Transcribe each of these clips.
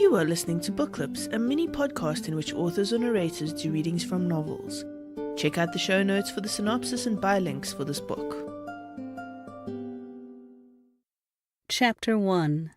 You are listening to Book Clips, a mini podcast in which authors or narrators do readings from novels. Check out the show notes for the synopsis and buy links for this book. Chapter 1.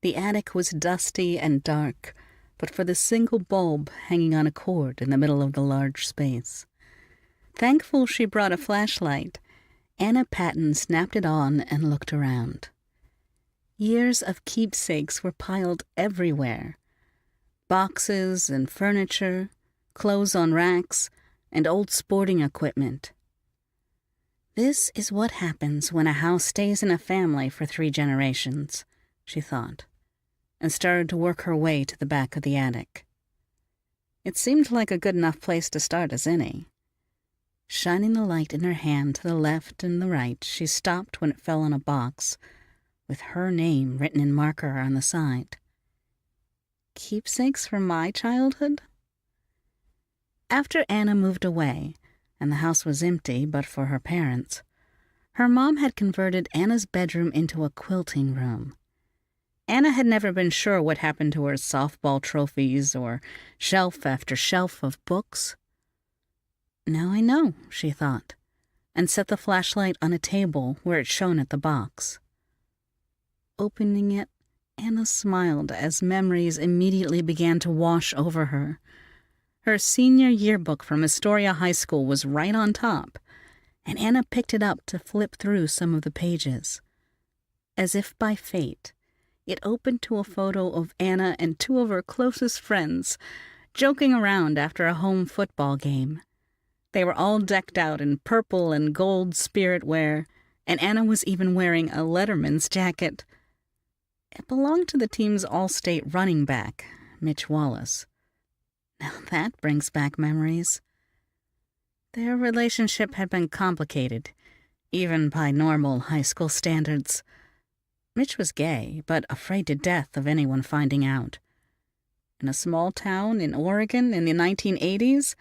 The attic was dusty and dark, but for the single bulb hanging on a cord in the middle of the large space. Thankful she brought a flashlight, Anna Patten snapped it on and looked around. Years of keepsakes were piled everywhere. Boxes and furniture, clothes on racks, and old sporting equipment. This is what happens when a house stays in a family for 3 generations, she thought, and started to work her way to the back of the attic. It seemed like a good enough place to start as any. Shining the light in her hand to the left and the right, she stopped when it fell on a box, with her name written in marker on the side. Keepsakes from my childhood? After Anna moved away, and the house was empty but for her parents, her mom had converted Anna's bedroom into a quilting room. Anna had never been sure what happened to her softball trophies or shelf after shelf of books. Now I know, she thought, and set the flashlight on a table where it shone at the box. Opening it, Anna smiled as memories immediately began to wash over her. Her senior yearbook from Astoria High School was right on top, and Anna picked it up to flip through some of the pages. As if by fate, it opened to a photo of Anna and 2 of her closest friends, joking around after a home football game. They were all decked out in purple and gold spirit wear, and Anna was even wearing a Letterman's jacket. It belonged to the team's all-state running back, Mitch Wallace. Now that brings back memories. Their relationship had been complicated, even by normal high school standards. Mitch was gay, but afraid to death of anyone finding out. In a small town in Oregon in the 1980s,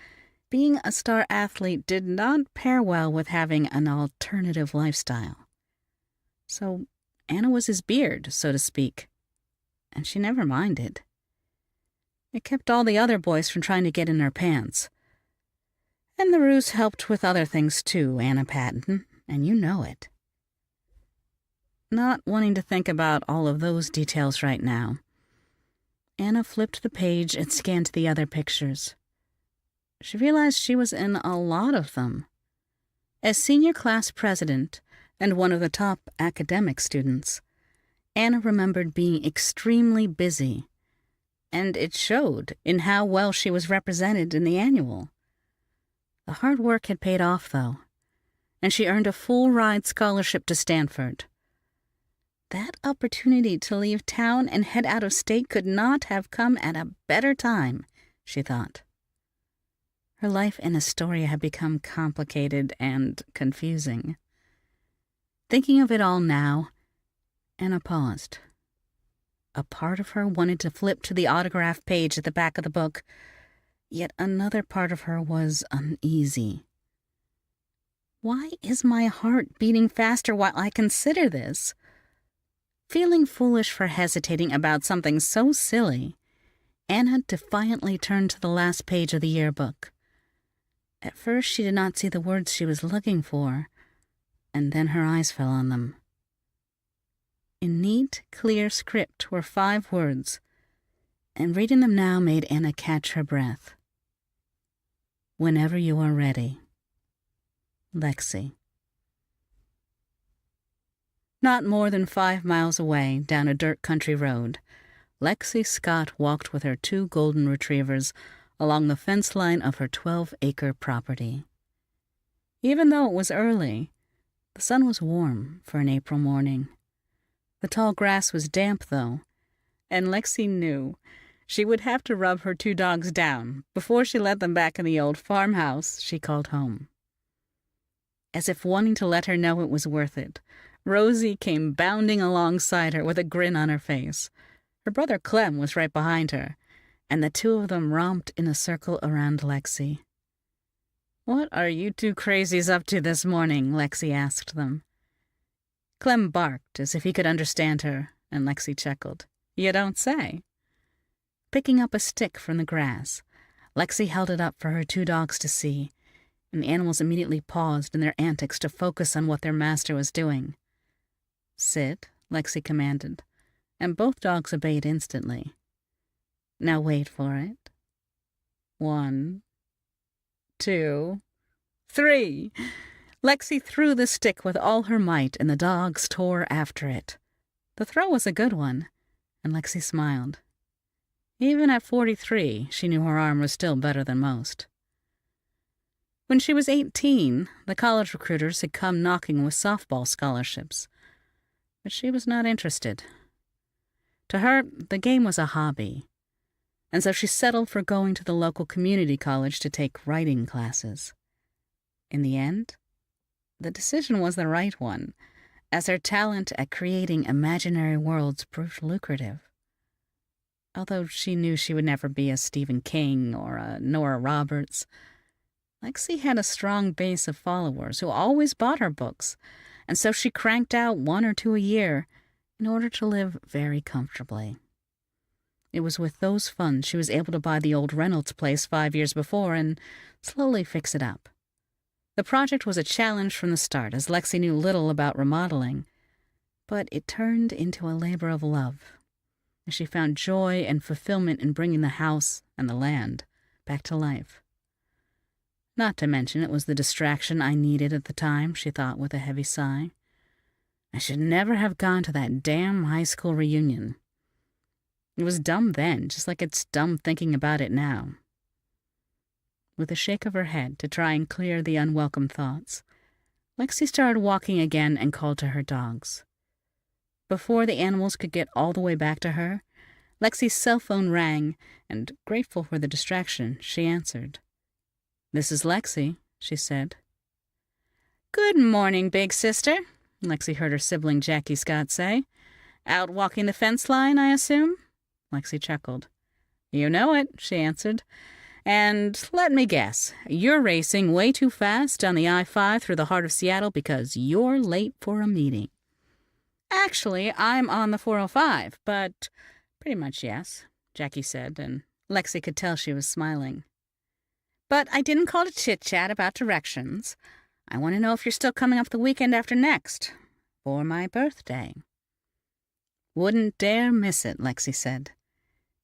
being a star athlete did not pair well with having an alternative lifestyle. So Anna was his beard, so to speak, and she never minded. It kept all the other boys from trying to get in her pants. And the ruse helped with other things too, Anna Patten, and you know it. Not wanting to think about all of those details right now, Anna flipped the page and scanned the other pictures. She realized she was in a lot of them. As senior class president and one of the top academic students, Anna remembered being extremely busy, and it showed in how well she was represented in the annual. The hard work had paid off, though, and she earned a full-ride scholarship to Stanford. That opportunity to leave town and head out of state could not have come at a better time, she thought. Her life in Astoria had become complicated and confusing. Thinking of it all now, Anna paused. A part of her wanted to flip to the autograph page at the back of the book, yet another part of her was uneasy. Why is my heart beating faster while I consider this? Feeling foolish for hesitating about something so silly, Anna defiantly turned to the last page of the yearbook. At first she did not see the words she was looking for, and then her eyes fell on them. In neat, clear script were 5 words, and reading them now made Anna catch her breath. Whenever you are ready. Lexie. Not more than 5 miles away, down a dirt country road, Lexie Scott walked with her 2 golden retrievers along the fence line of her 12-acre property. Even though it was early, the sun was warm for an April morning. The tall grass was damp, though, and Lexie knew she would have to rub her 2 dogs down before she let them back in the old farmhouse she called home. As if wanting to let her know it was worth it, Rosie came bounding alongside her with a grin on her face. Her brother Clem was right behind her, and the 2 of them romped in a circle around Lexie. "What are you 2 crazies up to this morning?" Lexie asked them. Clem barked as if he could understand her, and Lexie chuckled. You don't say. Picking up a stick from the grass, Lexie held it up for her 2 dogs to see, and the animals immediately paused in their antics to focus on what their master was doing. Sit, Lexie commanded, and both dogs obeyed instantly. Now wait for it. 1, 2, 3. Lexie threw the stick with all her might, and the dogs tore after it. The throw was a good one, and Lexie smiled. Even at 43, she knew her arm was still better than most. When she was 18, the college recruiters had come knocking with softball scholarships, but she was not interested. To her, the game was a hobby, and so she settled for going to the local community college to take writing classes. In the end, the decision was the right one, as her talent at creating imaginary worlds proved lucrative. Although she knew she would never be a Stephen King or a Nora Roberts, Lexie had a strong base of followers who always bought her books, and so she cranked out 1 or 2 a year in order to live very comfortably. It was with those funds she was able to buy the old Reynolds place 5 years before and slowly fix it up. The project was a challenge from the start, as Lexie knew little about remodeling, but it turned into a labor of love, as she found joy and fulfillment in bringing the house and the land back to life. Not to mention it was the distraction I needed at the time, she thought with a heavy sigh. I should never have gone to that damn high school reunion. It was dumb then, just like it's dumb thinking about it now. With a shake of her head to try and clear the unwelcome thoughts, Lexie started walking again and called to her dogs. Before the animals could get all the way back to her, Lexie's cell phone rang, and, grateful for the distraction, she answered. "This is Lexie," she said. "Good morning, big sister," Lexie heard her sibling Jackie Scott say. "Out walking the fence line, I assume?" Lexie chuckled. "You know it," she answered. "And let me guess, you're racing way too fast down the I-5 through the heart of Seattle because you're late for a meeting." "Actually, I'm on the 405, but pretty much yes," Jackie said, and Lexie could tell she was smiling. "But I didn't call to chit-chat about directions. I want to know if you're still coming up the weekend after next, for my birthday." "Wouldn't dare miss it," Lexie said,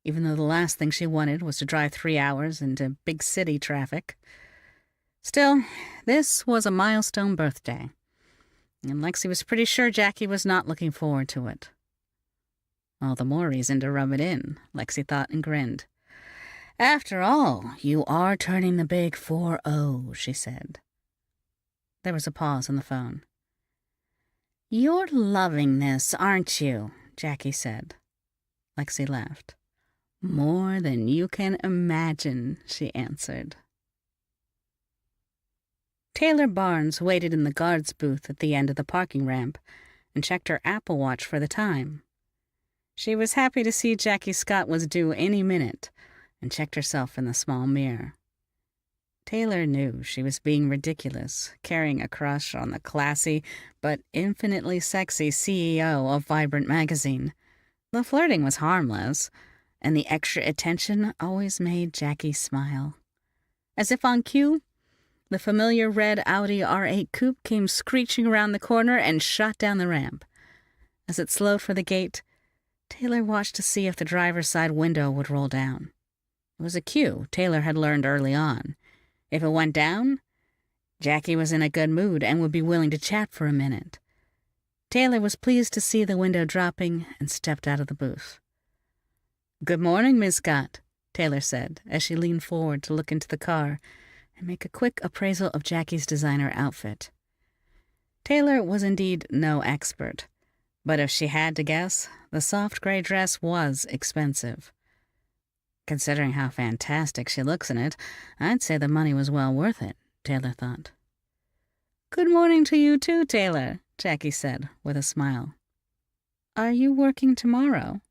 even though the last thing she wanted was to drive 3 hours into big city traffic. Still, this was a milestone birthday, and Lexie was pretty sure Jackie was not looking forward to it. All the more reason to rub it in, Lexie thought and grinned. "After all, you are turning the big 4-0, she said. There was a pause on the phone. "You're loving this, aren't you?" Jackie said. Lexie laughed. "More than you can imagine," she answered. Taylor Barnes waited in the guard's booth at the end of the parking ramp and checked her Apple Watch for the time. She was happy to see Jackie Scott was due any minute and checked herself in the small mirror. Taylor knew she was being ridiculous, carrying a crush on the classy but infinitely sexy CEO of Vibrant magazine. The flirting was harmless, and the extra attention always made Jackie smile. As if on cue, the familiar red Audi R8 coupe came screeching around the corner and shot down the ramp. As it slowed for the gate, Taylor watched to see if the driver's side window would roll down. It was a cue Taylor had learned early on. If it went down, Jackie was in a good mood and would be willing to chat for a minute. Taylor was pleased to see the window dropping and stepped out of the booth. "Good morning, Miss Scott," Taylor said as she leaned forward to look into the car and make a quick appraisal of Jackie's designer outfit. Taylor was indeed no expert, but if she had to guess, the soft gray dress was expensive. Considering how fantastic she looks in it, I'd say the money was well worth it, Taylor thought. "Good morning to you too, Taylor," Jackie said with a smile. "Are you working tomorrow?"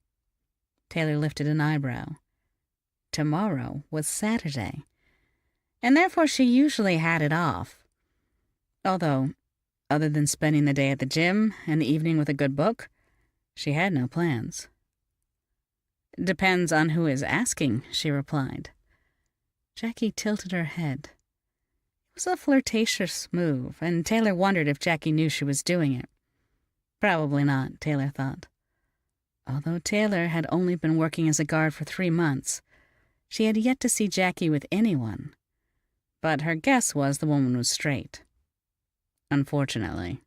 Taylor lifted an eyebrow. Tomorrow was Saturday, and therefore she usually had it off. Although, other than spending the day at the gym and the evening with a good book, She had no plans. "Depends on who is asking," she replied. Jackie tilted her head. It was a flirtatious move, and Taylor wondered if Jackie knew she was doing it. Probably not, Taylor thought. Although Taylor had only been working as a guard for 3 months, she had yet to see Jackie with anyone. But her guess was the woman was straight. Unfortunately.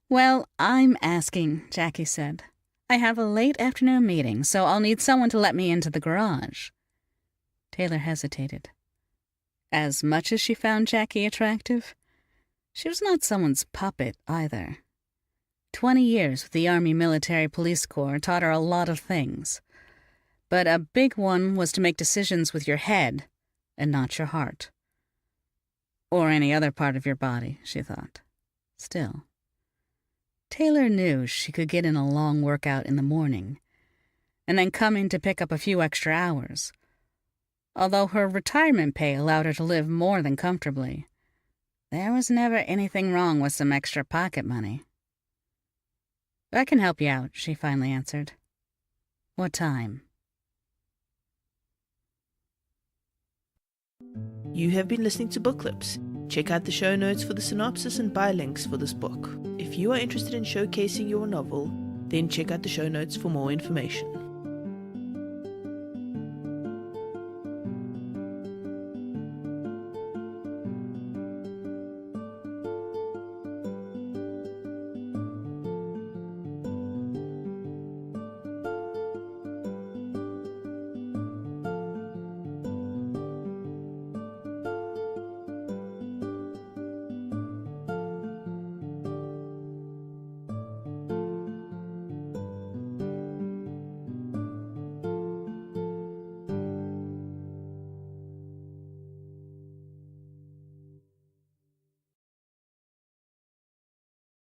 "Well, I'm asking," Jackie said. "I have a late afternoon meeting, so I'll need someone to let me into the garage." Taylor hesitated. As much as she found Jackie attractive, she was not someone's puppet either. 20 years with the Army Military Police Corps taught her a lot of things. But a big one was to make decisions with your head and not your heart. Or any other part of your body, she thought. Still, Taylor knew she could get in a long workout in the morning and then come in to pick up a few extra hours. Although her retirement pay allowed her to live more than comfortably, there was never anything wrong with some extra pocket money. "I can help you out," she finally answered. "What time?" You have been listening to Book Clips. Check out the show notes for the synopsis and buy links for this book. If you are interested in showcasing your novel, then check out the show notes for more information.